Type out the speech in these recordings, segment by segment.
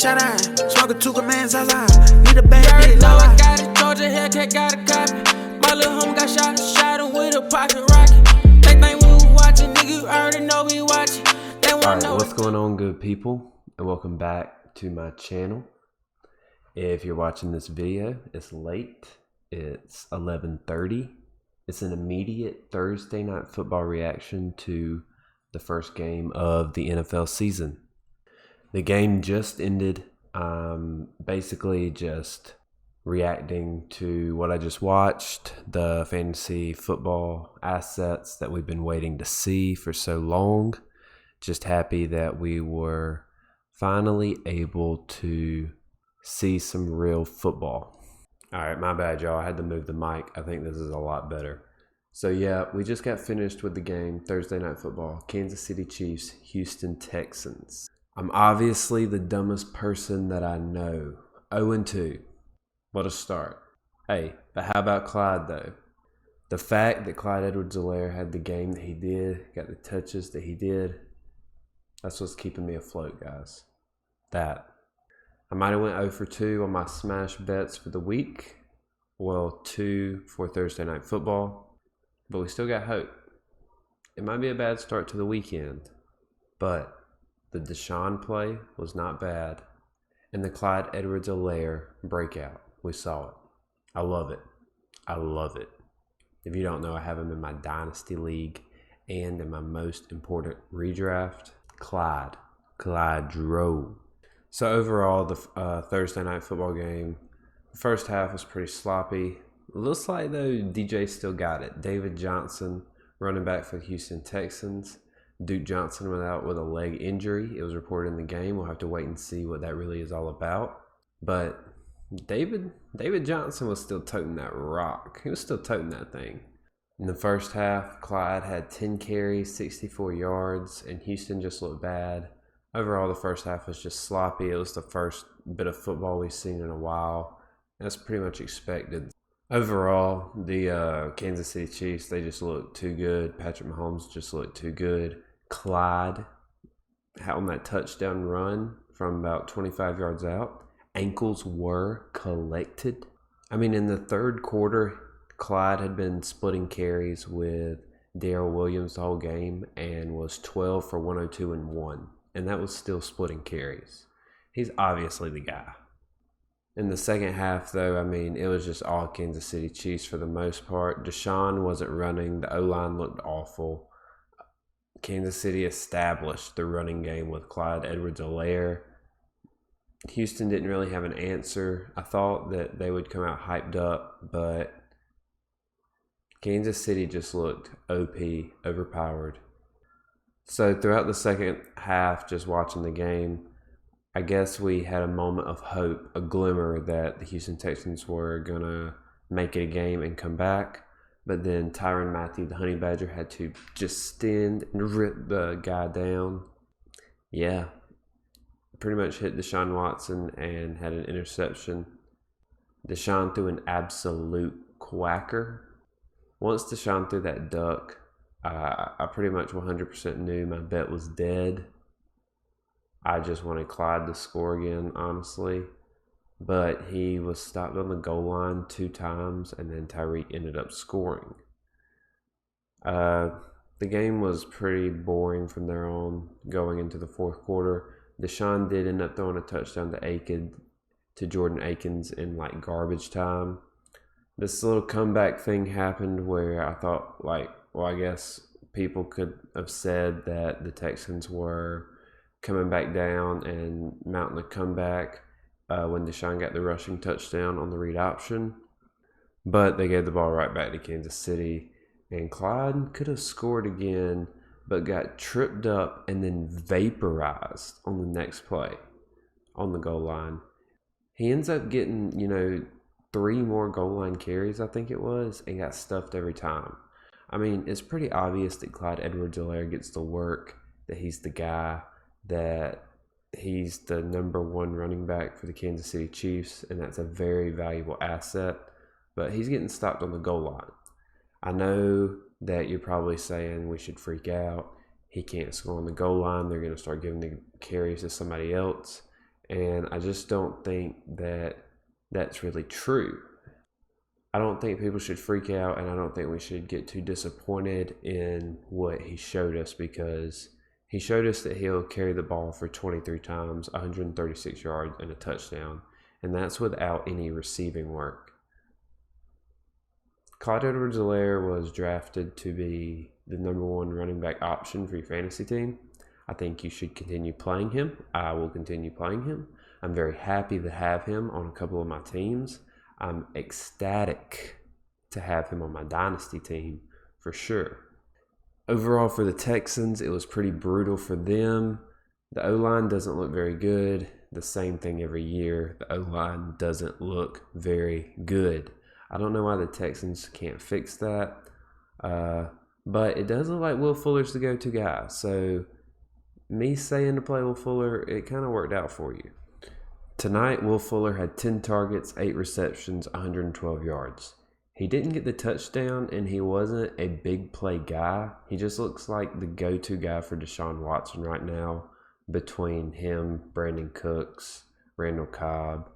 shot eye. Smoke a two man's outside. Need a bad bitch. Know I got it. Georgia Hellcat got a copy. My little homie got shot him with a pocket rocket. They think we was watching, nigga, you already know we watching. Alright, what's going on, good people? And welcome back to my channel. If you're watching this video, it's late. It's 11:30. It's an immediate Thursday night football reaction to the first game of the NFL season. The game just ended. Basically just reacting to what I just watched, the fantasy football assets that we've been waiting to see for so long. Just happy that we were finally able to see some real football. All right, my bad, y'all. I had to move the mic. I think this is a lot better. So yeah, we just got finished with the game, Thursday Night Football, Kansas City Chiefs, Houston Texans. I'm obviously the dumbest person that I know. 0-2. What a start. Hey, but how about Clyde though? The fact that Clyde Edwards-Helaire had the game that he did, got the touches that he did, that's what's keeping me afloat, guys. That. I might have went 0 for 2 on my smash bets for the week. Well, 2 for Thursday Night Football. But we still got hope. It might be a bad start to the weekend, but the Deshaun play was not bad. And the Clyde Edwards-Helaire breakout, we saw it. I love it. I love it. If you don't know, I have him in my Dynasty League and in my most important redraft. Clyde drove. So overall, the Thursday Night Football game, the first half was pretty sloppy. Looks like, though, DJ still got it. David Johnson, running back for the Houston Texans. Duke Johnson went out with a leg injury. It was reported in the game. We'll have to wait and see what that really is all about. But David Johnson was still toting that rock. He was still toting that thing. In the first half, Clyde had 10 carries, 64 yards, and Houston just looked bad. Overall, the first half was just sloppy. It was the first bit of football we've seen in a while. That's pretty much expected. Overall, the Kansas City Chiefs, they just looked too good. Patrick Mahomes just looked too good. Clyde, on that touchdown run from about 25 yards out, ankles were collected. I mean, in the third quarter, Clyde had been splitting carries with Darrell Williams the whole game and was 12 for 102 and 1. And that was still splitting carries. He's obviously the guy. In the second half, though, I mean, it was just all Kansas City Chiefs for the most part. Deshaun wasn't running. The O-line looked awful. Kansas City established the running game with Clyde Edwards-Helaire. Houston didn't really have an answer. I thought that they would come out hyped up, but Kansas City just looked OP, overpowered. So throughout the second half, just watching the game, I guess we had a moment of hope, a glimmer that the Houston Texans were going to make it a game and come back. But then Tyrann Mathieu, the Honey Badger, had to just stand and rip the guy down. Yeah, pretty much hit Deshaun Watson and had an interception. Deshaun threw an absolute quacker. Once Deshaun threw that duck, I pretty much 100% knew my bet was dead. I just wanted Clyde to score again, honestly. But he was stopped on the goal line 2 times, and then Tyreek ended up scoring. The game was pretty boring from there on going into the fourth quarter. Deshaun did end up throwing a touchdown to Jordan Akins in like garbage time. This little comeback thing happened where I thought I guess people could have said that the Texans were coming back down and mounting a comeback when Deshaun got the rushing touchdown on the read option. But they gave the ball right back to Kansas City. And Clyde could have scored again, but got tripped up and then vaporized on the next play on the goal line. He ends up getting, 3 more goal line carries, I think it was, and got stuffed every time. I mean, it's pretty obvious that Clyde Edwards-Helaire gets the work, that he's the guy, that he's the number 1 running back for the Kansas City Chiefs, and that's a very valuable asset. But he's getting stopped on the goal line. I know that you're probably saying we should freak out. He can't score on the goal line. They're going to start giving the carries to somebody else. And I just don't think that that's really true. I don't think people should freak out, and I don't think we should get too disappointed in what he showed us, because he showed us that he'll carry the ball for 23 times, 136 yards, and a touchdown, and that's without any receiving work. Clyde Edwards-Helaire was drafted to be the #1 running back option for your fantasy team. I think you should continue playing him. I will continue playing him. I'm very happy to have him on a couple of my teams. I'm ecstatic to have him on my dynasty team for sure. Overall, for the Texans, it was pretty brutal for them. The O-line doesn't look very good. The same thing every year. The O-line doesn't look very good. I don't know why the Texans can't fix that. But it does look like Will Fuller's the go-to guy. So me saying to play Will Fuller, it kind of worked out for you. Tonight, Will Fuller had 10 targets, 8 receptions, 112 yards. He didn't get the touchdown, and he wasn't a big play guy. He just looks like the go-to guy for Deshaun Watson right now, between him, Brandon Cooks, Randall Cobb.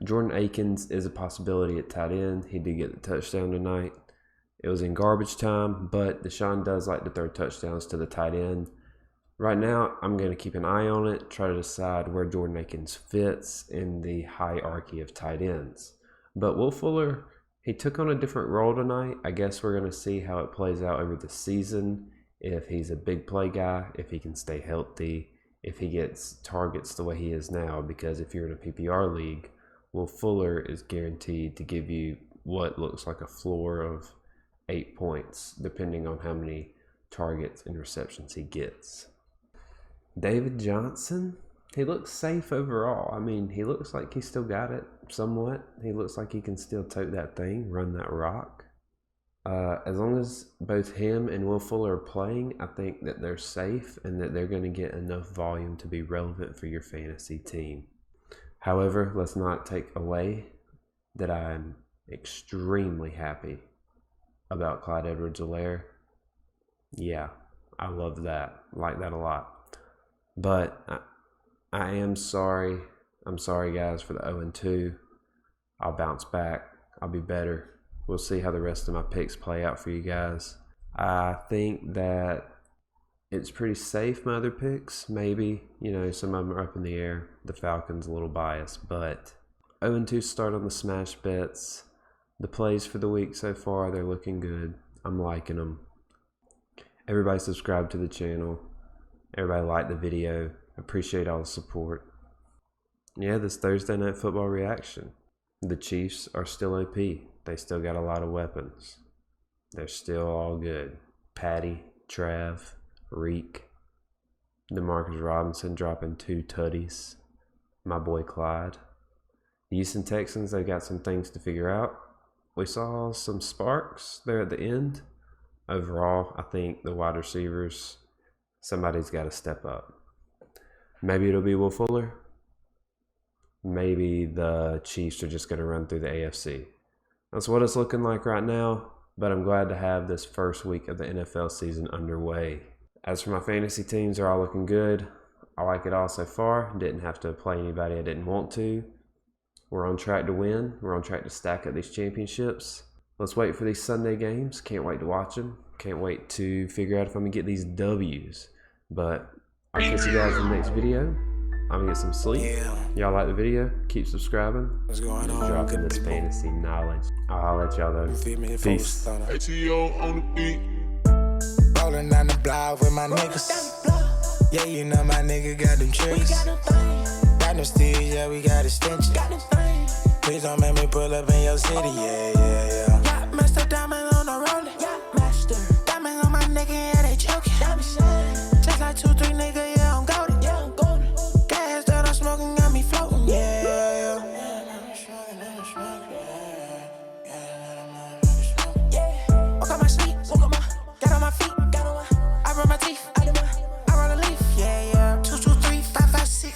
Jordan Akins is a possibility at tight end. He did get the touchdown tonight. It was in garbage time, but Deshaun does like to throw touchdowns to the tight end. Right now, I'm going to keep an eye on it, try to decide where Jordan Akins fits in the hierarchy of tight ends. But Will Fuller, he took on a different role tonight. I guess we're going to see how it plays out over the season, if he's a big play guy, if he can stay healthy, if he gets targets the way he is now. Because if you're in a PPR league, Will Fuller is guaranteed to give you what looks like a floor of 8 points, depending on how many targets and receptions he gets. David Johnson, he looks safe overall. I mean, he looks like he still got it somewhat. He looks like he can still tote that thing, run that rock. As long as both him and Will Fuller are playing, I think that they're safe and that they're going to get enough volume to be relevant for your fantasy team. However, let's not take away that I'm extremely happy about Clyde Edwards-Helaire. Yeah, I love that. I like that a lot. But I am sorry. I'm sorry, guys, for the 0-2. I'll bounce back. I'll be better. We'll see how the rest of my picks play out for you guys. I think that it's pretty safe, my other picks. Maybe, some of them are up in the air. The Falcons a little biased, but 0-2 start on the smash bets. The plays for the week so far, they're looking good. I'm liking them. Everybody subscribe to the channel. Everybody like the video. Appreciate all the support. Yeah, this Thursday Night Football reaction. The Chiefs are still OP. They still got a lot of weapons. They're still all good. Patty, Trav, Reek, Demarcus Robinson dropping 2 tutties. My boy Clyde. The Houston Texans, they've got some things to figure out. We saw some sparks there at the end. Overall, I think the wide receivers, somebody's got to step up. Maybe it'll be Will Fuller. Maybe the Chiefs are just going to run through the AFC. That's what it's looking like right now, but I'm glad to have this first week of the NFL season underway. As for my fantasy teams, they're all looking good. I like it all so far. Didn't have to play anybody I didn't want to. We're on track to win. We're on track to stack up these championships. Let's wait for these Sunday games. Can't wait to watch them. Can't wait to figure out if I'm going to get these W's. But I'll catch you guys in the next video. I'm going to get some sleep. Y'all like the video? Keep subscribing. What's going on? Dropping this fantasy knowledge. I'll let y'all know. Peace. ATO on the beat. Rolling down the block with my niggas. Yeah, you know my nigga got them tricks. Got them steals, yeah, we got extensions. Please don't make me pull up in your city, yeah. Master diamond on the rolling. Master diamond on my nigga.